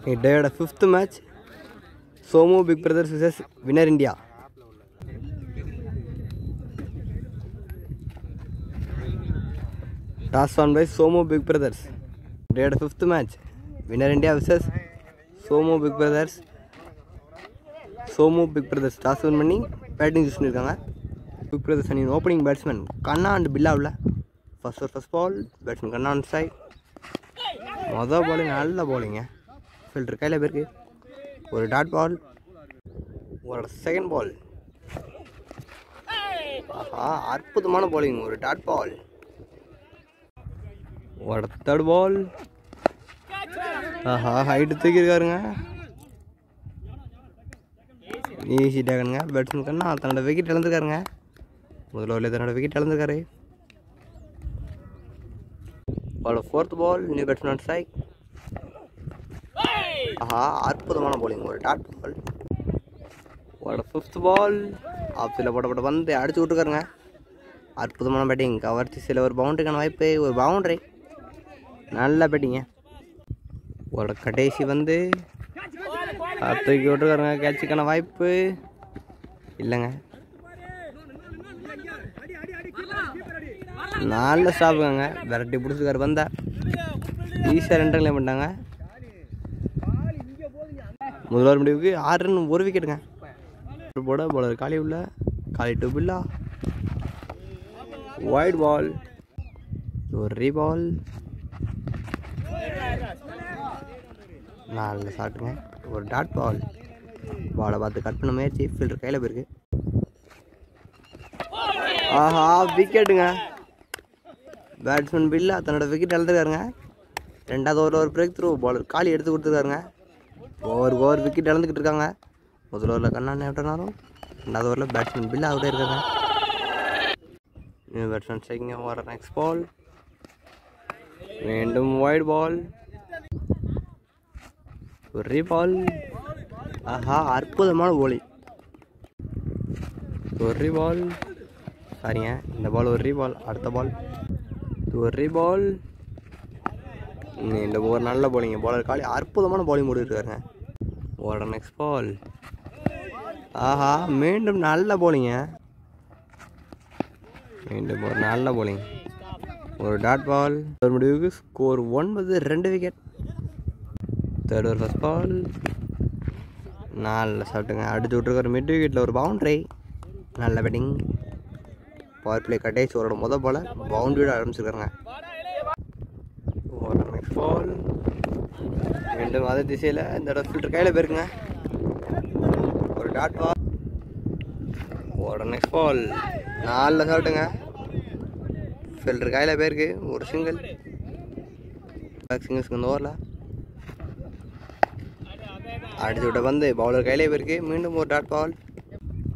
Today fifth match, Somu Big Brothers vs Winner India. Toss on by Somu Big Brothers. Today fifth match, Winner India vs Somu Big Brothers. Somu Big Brothers toss win பண்ணி batting use பண்ணிருக்காங்க. Big Brothers அணியின் opening batsman Kanna and பில்லாவுல first ball batsman Kanna on strike. மொதல் பால் நல்ல bowling. Filter கையில போயிருக்கு. ஒரு dot ball. ஒரு செகண்ட் பால். ஆஹா அற்புதமான bowling. ஒரு டாட் பால். ஒரு தேர்ட் பால். ஆஹா ஹைட் தூக்கி இருக்காருங்க. ஈஸி டேகனுங்க. பேட்ஸ்மேன் கண்ணா தன்னோட விக்கெட் இழந்திருக்காருங்க. முதல் ஓவரில் தன்னோட விக்கெட் இழந்திருக்காரு. Ball fourth ball. New batsman strike. ஆஹா அற்புதமான bowling. ஒரு டாட் பால். ஒரு ஃபிஃப்த் பால். ஆஃப்ஸில் போட்டப்பட்ட வந்து அடிச்சு விட்டுருக்காருங்க. அற்புதமான பேட்டிங். கவர் திசையில் ஒரு பவுண்டரிக்கான வாய்ப்பு. ஒரு பவுண்டரி. நல்ல பேட்டிங்க. ஒரு கடைசி வந்து தூக்கி விட்டுருக்காருங்க. கேட்சுக்கான வாய்ப்பு இல்லைங்க. நல்ல ஸ்டாப்புங்க. விரட்டி பிடிச்சிருக்காரு வந்தா ஈஸியாக 2 ரன் பண்ணிட்டாங்க. முதல் ஓவர் முடிவுக்கு 6 ரன் 1 விக்கெட்டுங்க. போட பவுலர் காலி உள்ள காலி டு பில்லா. வைட் பால். ஒரு ரீபால். நல்ல ஷாட்டுங்க. ஒரு டாட் பால். பாலை பார்த்து கட் பண்ண முயற்சி. ஃபீல்டர் கையில் போயிருக்கு. ஆஹா விக்கெட்டுங்க. பேட்ஸ்மேன் பில்லா தன்னோட விக்கெட் இழந்துருக்காருங்க. 2வது ஓவரில் ஒரு பிரேக் த்ரூ. பாலர் காலி எடுத்து கொடுத்துருக்காருங்க. ஓவர் விக்கெட் இழந்துக்கிட்டு இருக்காங்க. முதல் ஓவரில் கண்ணாண்ணே விட்டுனாலும் 2வது ஓவரில் பேட்ஸ்மேன் பில்லா அவுட்டே இருக்காங்க. நியூ பேட்ஸ்மேன் ஸ்ட்ரைக்கிங்க. வர நெக்ஸ்ட் பால். மீண்டும் வைட் பால். ஒரு ரீபால். ஆஹா அற்புதமான bowling. ஒரு ரீபால். சரிங்க இந்த பால் ஒரு ரீபால். அடுத்த பால் ஒரு ரீபால். இந்த ஓவர் நல்ல bowling. பாலர் காலி அற்புதமான bowling போட்டுருக்காருங்க. ஒரு நெக்ஸ்ட் பால். ஆஹா மீண்டும் நல்ல bowling. மீண்டும் ஒரு நல்ல bowling. ஒரு டாட் பால். ஒரு முடிவுக்கு score 9 2 wicket. Third over first ball. நல்ல ஷாட்டுங்க. அடிச்சு விட்ருக்காரு மிட் விக்கெட்டில் ஒரு பவுண்டரி. நல்ல பேட்டிங். பவர் பிளே கடைசி ஓவரோட முதல் பாலை பவுண்டரியோட ஆரம்பிச்சிருக்காருங்க. ஒரு நெக்ஸ்ட் பால். மீண்டும் அதே திசையில் இந்த இடம் ஃபில்டர் கையில் போயிருக்குங்க. ஒரு டாட் பால். ஒரு நெக்ஸ்ட் பால். நல்ல ஷாட்டுங்க. ஃபில்டர் கையில் போயிருக்கு. ஒரு சிங்கிள். சிங்கிள்ஸ்க்கு இந்த ஓவரில் அடிச்சு விட்ட வந்து பவுலர் கையிலே போயிருக்கு. மீண்டும் ஒரு dot ball.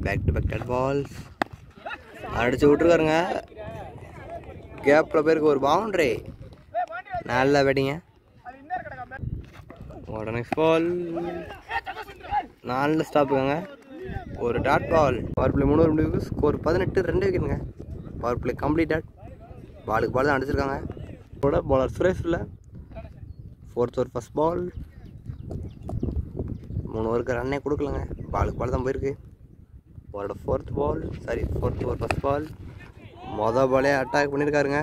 Back to back dot balls. அடிச்சு விட்ருக்காருங்க. கேப்பில் போயிருக்கு. ஒரு பவுண்டரி. நல்ல பேட்டிங்க. ஒரு நெக்ஸ்ட் பால். நல்ல ஸ்டாப்புங்க. ஒரு டாட் பால். பவர் பிளே 3 முடிவுக்கு ஸ்கோர் 18 2 விக்கெட்டுங்க. Power play completed. பாலுக்கு பால் தான் அடிச்சிருக்காங்க. பவுலர் சுரேஷ் இல்லை. ஃபோர்த் ஓவர் ஃபர்ஸ்ட் பால். 3 ஓவருக்கு ரன்னே கொடுக்கலங்க. பாலுக்கு பால் தான் போயிருக்கு. அவரோட ஃபோர்த் ஓவர் ஃபர்ஸ்ட் பால். மொதல் பாலே அட்டாக் பண்ணியிருக்காருங்க.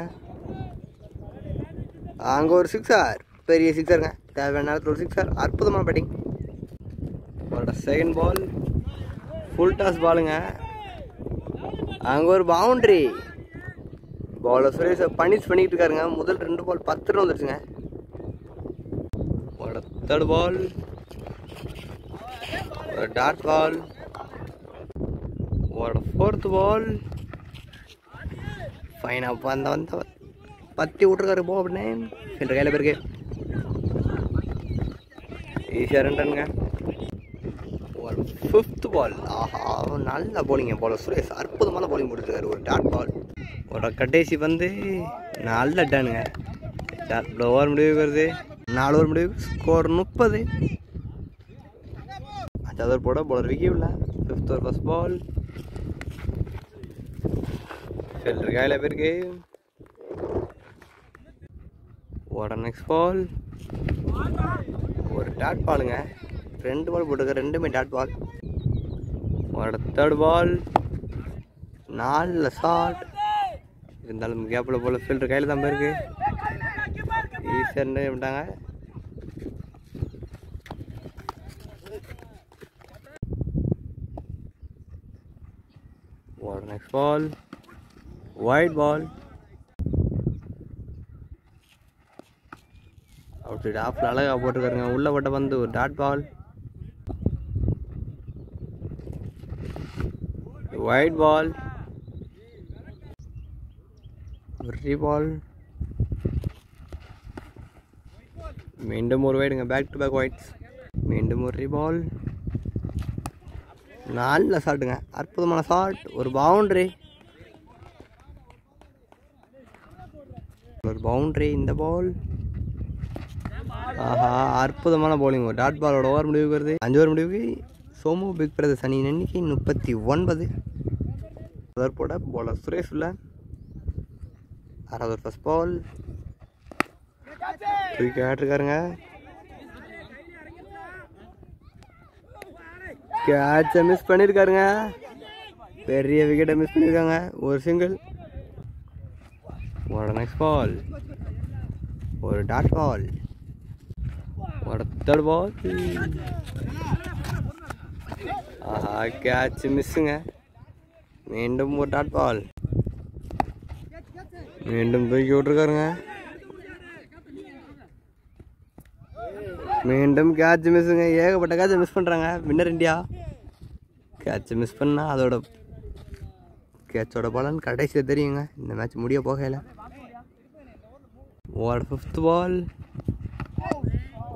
அங்கே ஒரு சிக்ஸர். பெரிய சிக்ஸருங்க. தேவையான நேரத்தில் ஒரு சிக்ஸர். அற்புதமான பேட்டிங். அவரோட செகண்ட் பால். ஃபுல் டாஸ் பாலுங்க. அங்கே ஒரு பவுண்ட்ரி. பவுலர் சுரேஷை பனிஷ் பண்ணிக்கிட்டு இருக்காருங்க. முதல் 2 பால் 10 ரன் வந்துருச்சுங்க. அவரோட தேர்ட் பால். ஒரு டாட் பால். ஒரு ஃபோர்த் பால். ஃபைனாக வந்த பத்தி விட்ருக்காரு போ அப்படின்னு ஃபீல்டர் கையில் போயிருக்கு. ஈஸியாக 2 ரன்னுங்க. ஒரு ஃபிஃப்த் பால். ஆஹா நல்ல bowling. பவுலர் சுரேஷ் அற்புதமான bowling போட்டுருக்காரு. ஒரு டாட் பால். ஒரு கடைசி வந்து நல்ல டனுங்க. ஓவர் முடிவுக்கு வருது. 4 ஓவர் முடிவுக்கு ஸ்கோர் 30. 5வது ஓவர் போட பவுலர் விக்கி உள்ள. 5th ஓவர் ஃபர்ஸ்ட் பால். ஃபீல்டர் கையில் போயிருக்கு. ஒரு நெக்ஸ்ட் பால். ஒரு டாட் பாலுங்க, 2 பால் போட்டுருக்க, 2மே டாட் பால். ஒரு தேர்ட் பால், 4 ஷாட். இருந்தாலும் கேப்பில் போல் ஃபீல்டர் கையில் தான் போயிருக்கு. ஈஸியாக விட்டாங்க. ஒரு நெக்ஸ்ட் பால், ஒயிட் பால். அவுட் சைடு ஆஃபில் அழகாக போட்டுருக்காருங்க. உள்ள பட்ட வந்து ஒரு டாட் பால், ஒயிட் பால், ஒரு ரீபால். மீண்டும் ஒரு வைடுங்க, பேக் டு பேக் ஒயிட்ஸ். மீண்டும் ஒரு ரீபால், 4 ஷாட்டுங்க, அற்புதமான ஷாட். ஒரு பவுண்டரி, ஒரு பவுண்டரி. இந்த பால் ஆஹா, அற்புதமான பவுலிங். ஒரு டாட் பாலோட ஓவர் முடிவுக்கு வருது. 5 ஓவர் முடிவுக்கு சோமு பிக் பிரதர்ஸ் அணியின் எண்ணிக்கை 39. அதற்போட பவுலர் சுரேஷ் உள்ள 6வது ஃபர்ஸ்ட் பால் தூக்கி ஆட்டிருக்காருங்க. கேட்சை மிஸ் பண்ணியிருக்காருங்க. பெரிய விக்கெட்டை மிஸ் பண்ணியிருக்காங்க. ஒரு சிங்கிள். ஒரு நெக்ஸ்ட் பால், ஒரு டாட் பால், ஒரு தேர்ட் பால். ஆஹா, கேட்ச் மிஸ்ஸுங்க. மீண்டும் ஒரு டாட் பால், மீண்டும் தூக்கி விட்டுருக்காருங்க. மீண்டும் கேட்ச் மிஸ்ஸுங்க. ஏகப்பட்ட கேட்சை மிஸ் பண்ணுறாங்க வின்னர் இந்தியா. கேட்சை மிஸ் பண்ணால் அதோட கேட்சோட பலன் கடைசியில் தெரியுங்க. இந்த மேட்ச் முடிய போகல. ஒரு 5th பால்,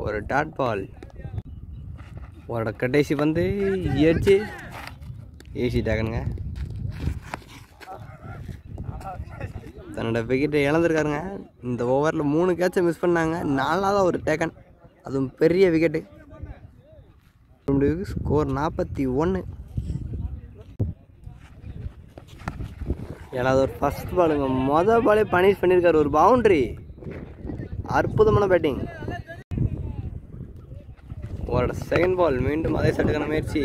ஒரு டாட் பால், ஒரு கடைசி வந்து ஏச்சு ஏசிட்டாங்கங்க. தன்னோட விக்கெட்டை இழந்திருக்காருங்க. இந்த ஓவரில் 3 கேட்சை மிஸ் பண்ணாங்க. 4வது ஒரு டேக்கன், அதுவும் பெரிய விக்கெட்டு. ஸ்கோர் 41. 7வது ஒரு ஃபர்ஸ்ட் பாலுங்க. மொதல் பாலே பனிஷ் பண்ணியிருக்காரு. ஒரு பவுண்டரி, அற்புதமான பேட்டிங். ஒரு செகண்ட் பால், மீண்டும் அதே சட்டுக்கான முயற்சி.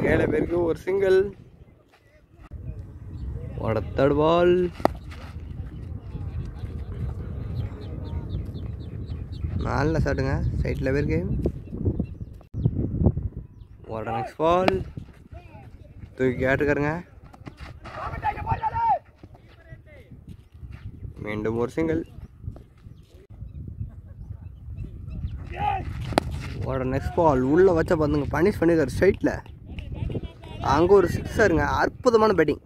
கையில் பேருக்கு ஒரு சிங்கிள். ஒரு தேர்ட் பால், நல்ல ஷாட்டுங்க, சைட்டில் பேருக்கு. ஒரு நெக்ஸ்ட் பால் தூக்கி கேட்டுக்காருங்க. மீண்டும் ஒரு சிங்கிள். ஒரு நெக்ஸ்ட் பால் உள்ளே வச்ச பார்த்துங்க, பனிஷ் பண்ணியிருக்காரு ஸ்ட்ரைட்டில். அங்கே ஒரு சிக்ஸருங்க, அற்புதமான பேட்டிங்.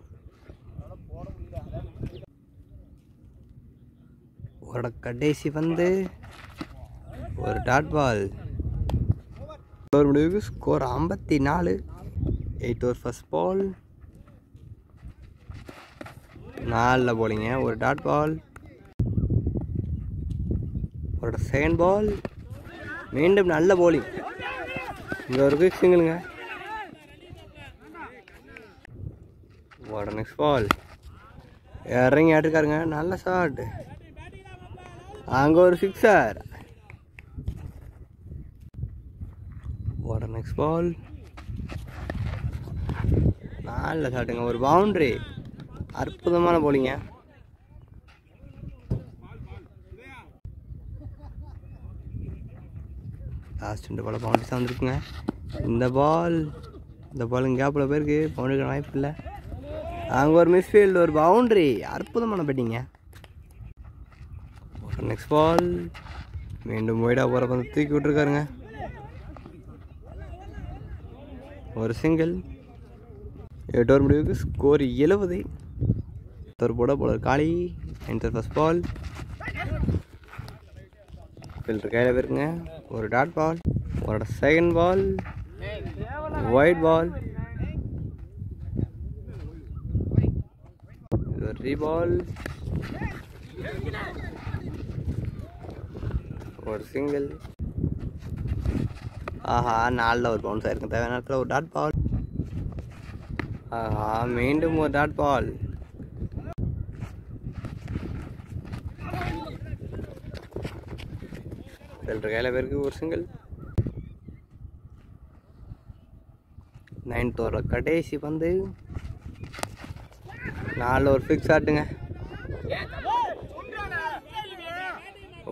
ஒரு கடைசி வந்து ஒரு டாட் பால். ஒரு முடிவுக்கு ஸ்கோர் 54. 8 ஓவர் ஃபர்ஸ்ட் பால், 4 போலிங்க. ஒரு டாட் பால், ஒரு செகண்ட் பால், மீண்டும் நல்ல போலிங். இங்கே ஒரு குயிக் சிங்கிளுங்க. ஒரு நெக்ஸ்ட் பால் இறங்கி ஆட்டிருக்காருங்க, நல்ல ஷாட். அங்கே ஒரு சிக்ஸர். ஒரு நெக்ஸ்ட் பால், நல்ல ஷாட்டுங்க, ஒரு பவுண்டரி, அற்புதமான போலிங்க. லாஸ்ட் 2 பால் பவுண்டரிஸ் வந்துருக்குங்க. இந்த பால் கேப்பில் போயிருக்கு, பவுண்டரிக்கு வாய்ப்பு இல்லை. அங்கே ஒரு மிஸ்ஃபீல்டு, ஒரு பவுண்டரி, அற்புதமான பேட்டிங்க. ஒரு நெக்ஸ்ட் பால், மீண்டும் ஒய்டாக போகிற வந்து தூக்கி விட்டுருக்காருங்க. ஒரு சிங்கிள். 8 ஓவர் முடிவுக்கு ஸ்கோர் 70. போட போலர் காலி. 9th ஃபர்ஸ்ட் பால், ஃபில்டர் கையில் போயிருக்குங்க. ஒரு டாட் பால், ஒரு செகண்ட் பால், ஒயிட் பால், ஒரு ரீபால், ஒரு சிங்கிள். ஆஹா, 4ல் ஒரு பவுன்ஸ் ஆயிருக்கு. தேவையான நேரத்தில் ஒரு டாட் பால். ஆஹா, மீண்டும் ஒரு டாட் பால். ஃபீல்டர் கையில் பேருக்கு ஒரு சிங்கிள். 9th ஓவர் கடைசி பந்து. 4 ஒரு ஃபிக்ஸ் ஆட்டுங்க.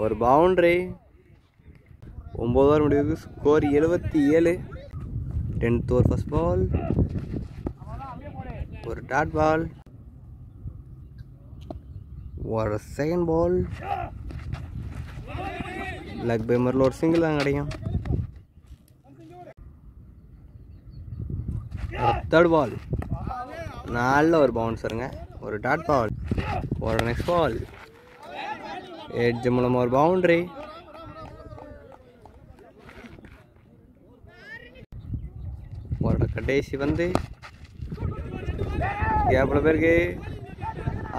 ஒரு பவுண்டரி. 9 ஓவர் முடிவுக்கு score 77. 10th over first ball. ஒரு டாட் பால். ஒரு செகண்ட் பால். லக் பைமரில் ஒரு சிங்கிள் தான் கிடைக்கும். Third ball. நல்ல ஒரு பவுன்சருங்க. ஒரு டாட் பால். ஒரு நெக்ஸ்ட் பால். எட்ஜ் மூலமாக ஒரு பவுண்டரி. ஒரு கடைசி வந்து கேப்பில் பேருக்கு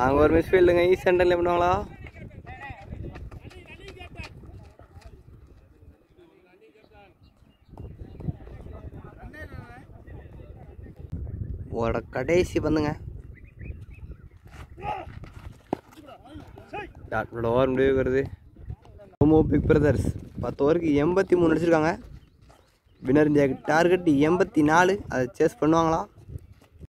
அங்கே ஒரு மிஸ் ஃபீல்டுங்க. ஈஸ்ட் சென்டரில் பண்ணுவாங்களா? ஒரு கடைசி பந்துங்க. டாட்டோட ஓவர் முடிவு வருது. சோமு பிக் பிரதர்ஸ் 10 ஓவருக்கு 83 அடிச்சிருக்காங்க. வினர் இந்தியாவுக்கு டார்கெட் 84. அதை சேஸ் பண்ணுவாங்களா?